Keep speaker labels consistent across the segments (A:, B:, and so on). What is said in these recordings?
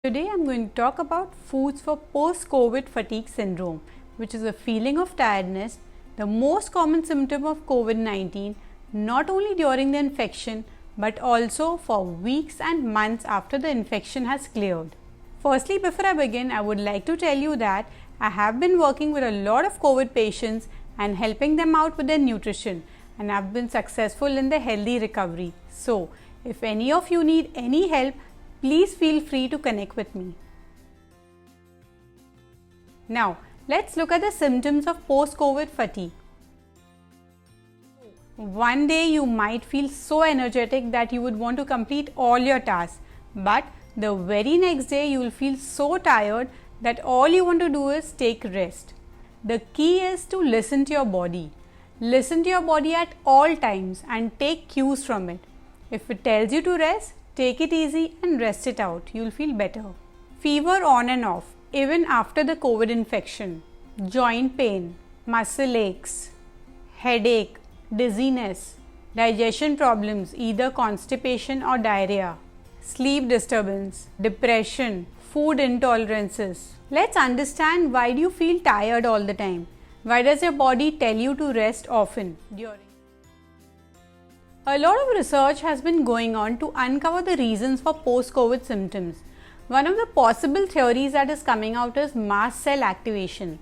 A: Today I'm going to talk about foods for post-COVID fatigue syndrome, which is a feeling of tiredness, the most common symptom of COVID-19, not only during the infection but also for weeks and months after the infection has cleared. Firstly, before I begin, I would like to tell you that I have been working with a lot of COVID patients and helping them out with their nutrition, and I've been successful in their healthy recovery. So, if any of you need any help, please feel free to connect with me. Now, let's look at the symptoms of post-COVID fatigue. One day you might feel so energetic that you would want to complete all your tasks, but the very next day you will feel so tired that all you want to do is take rest. The key is to listen to your body. Listen to your body at all times and take cues from it. If it tells you to rest, take it easy and rest it out. You will feel better. Fever on and off, even after the COVID infection. Joint pain, muscle aches, headache, dizziness, digestion problems, either constipation or diarrhea, sleep disturbance, depression, food intolerances. Let's understand, why do you feel tired all the time? Why does your body tell you to rest often during? A lot of research has been going on to uncover the reasons for post-COVID symptoms. One of the possible theories that is coming out is mast cell activation.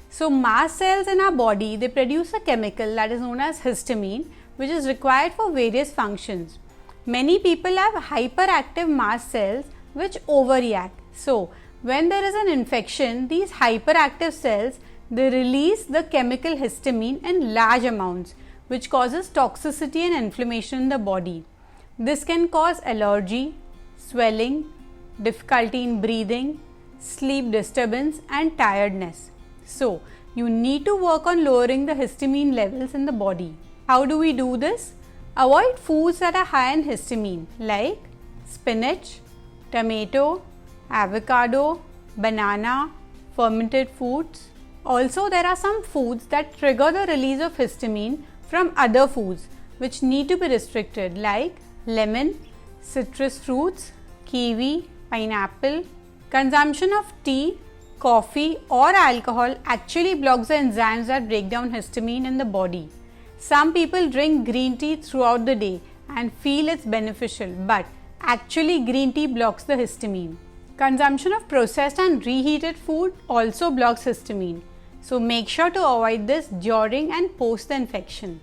A: So mast cells in our body, they produce a chemical that is known as histamine, which is required for various functions. Many people have hyperactive mast cells which overreact. So when there is an infection, these hyperactive cells, they release the chemical histamine in large amounts, which causes toxicity and inflammation in the body. This can cause allergy, swelling, difficulty in breathing, sleep disturbance and tiredness. So, you need to work on lowering the histamine levels in the body. How do we do this? Avoid foods that are high in histamine like spinach, tomato, avocado, banana, fermented foods. Also, there are some foods that trigger the release of histamine from other foods which need to be restricted like lemon, citrus fruits, kiwi, pineapple. Consumption of tea, coffee or alcohol actually blocks the enzymes that break down histamine in the body. Some people drink green tea throughout the day and feel it's beneficial, but actually green tea blocks the histamine. Consumption of processed and reheated food also blocks histamine. So make sure to avoid this during and post the infection.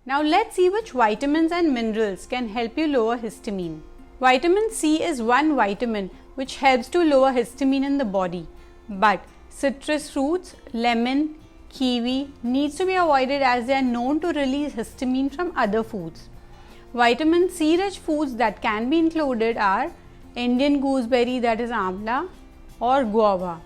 A: Now let's see which vitamins and minerals can help you lower histamine. Vitamin C is one vitamin which helps to lower histamine in the body. But citrus fruits, lemon, kiwi needs to be avoided as they are known to release histamine from other foods. Vitamin C rich foods that can be included are Indian gooseberry, that is amla, or guava.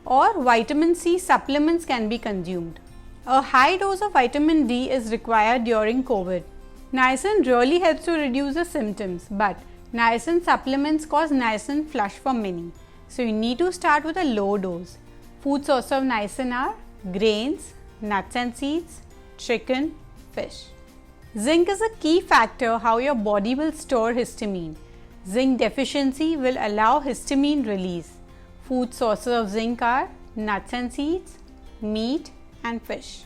A: Or vitamin C supplements can be consumed. A high dose of vitamin D is required during COVID. Niacin really helps to reduce the symptoms, but niacin supplements cause niacin flush for many. So you need to start with a low dose. Food sources of niacin are grains, nuts and seeds, chicken, fish. Zinc is a key factor how your body will store histamine. Zinc deficiency will allow histamine release. Food sources of zinc are nuts and seeds, meat and fish.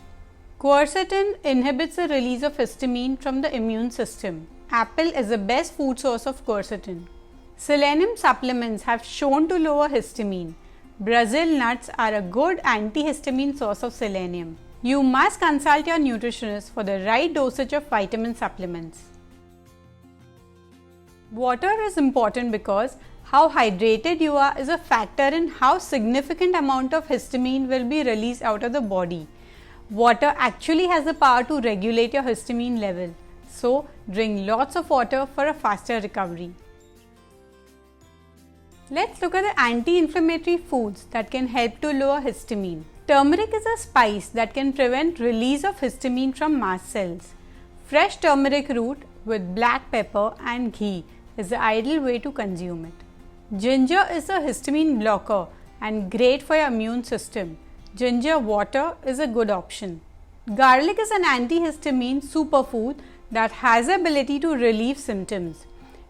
A: Quercetin inhibits the release of histamine from the immune system. Apple is the best food source of quercetin. Selenium supplements have shown to lower histamine. Brazil nuts are a good antihistamine source of selenium. You must consult your nutritionist for the right dosage of vitamin supplements. Water is important because how hydrated you are is a factor in how significant amount of histamine will be released out of the body. Water actually has the power to regulate your histamine level. So, drink lots of water for a faster recovery. Let's look at the anti-inflammatory foods that can help to lower histamine. Turmeric is a spice that can prevent release of histamine from mast cells. Fresh turmeric root with black pepper and ghee is the ideal way to consume it. Ginger is a histamine blocker and great for your immune system. Ginger water is a good option. Garlic is an antihistamine superfood that has the ability to relieve symptoms.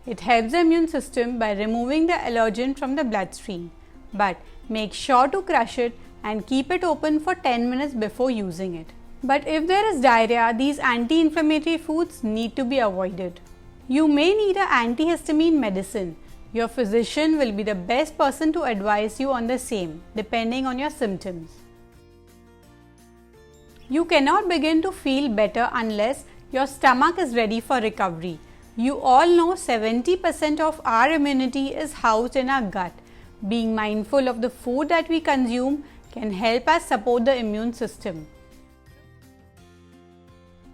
A: It helps the immune system by removing the allergen from the bloodstream. But make sure to crush it and keep it open for 10 minutes before using it. But if there is diarrhea, these anti-inflammatory foods need to be avoided. You may need an antihistamine medicine. Your physician will be the best person to advise you on the same, depending on your symptoms. You cannot begin to feel better unless your stomach is ready for recovery. You all know 70% of our immunity is housed in our gut. Being mindful of the food that we consume can help us support the immune system.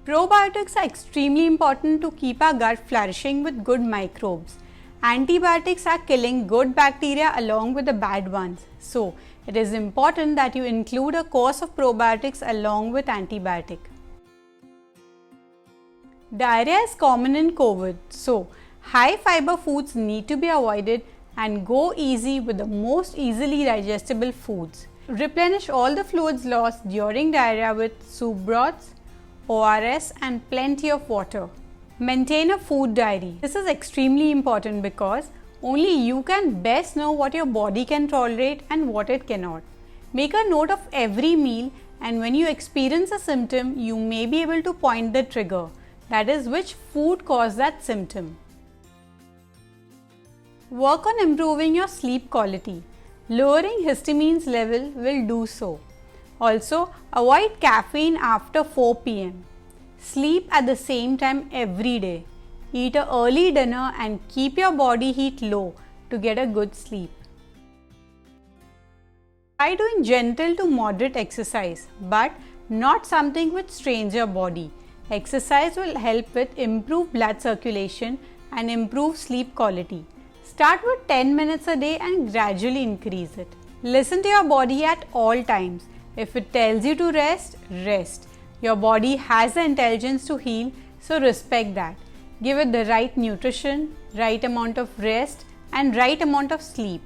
A: Probiotics are extremely important to keep our gut flourishing with good microbes. Antibiotics are killing good bacteria along with the bad ones. So, it is important that you include a course of probiotics along with antibiotic. Diarrhea is common in COVID, so high fiber foods need to be avoided and go easy with the most easily digestible foods. Replenish all the fluids lost during diarrhea with soup broths, ORS and plenty of water. Maintain a food diary. This is extremely important because only you can best know what your body can tolerate and what it cannot. Make a note of every meal, and when you experience a symptom, you may be able to point the trigger. That is, which food caused that symptom. Work on improving your sleep quality. Lowering histamine's level will do so. Also, avoid caffeine after 4 p.m. Sleep at the same time every day. Eat an early dinner and keep your body heat low to get a good sleep. Try doing gentle to moderate exercise, but not something which strains your body. Exercise will help with improved blood circulation and improve sleep quality. Start with 10 minutes a day and gradually increase it. Listen to your body at all times. If it tells you to rest, rest. Your body has the intelligence to heal, so respect that. Give it the right nutrition, right amount of rest and right amount of sleep.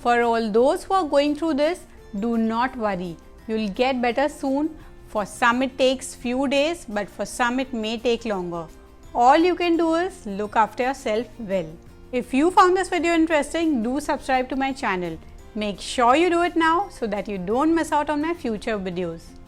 A: For all those who are going through this, do not worry. You will get better soon. For some it takes few days, but for some it may take longer. All you can do is look after yourself well. If you found this video interesting, do subscribe to my channel. Make sure you do it now so that you don't miss out on my future videos.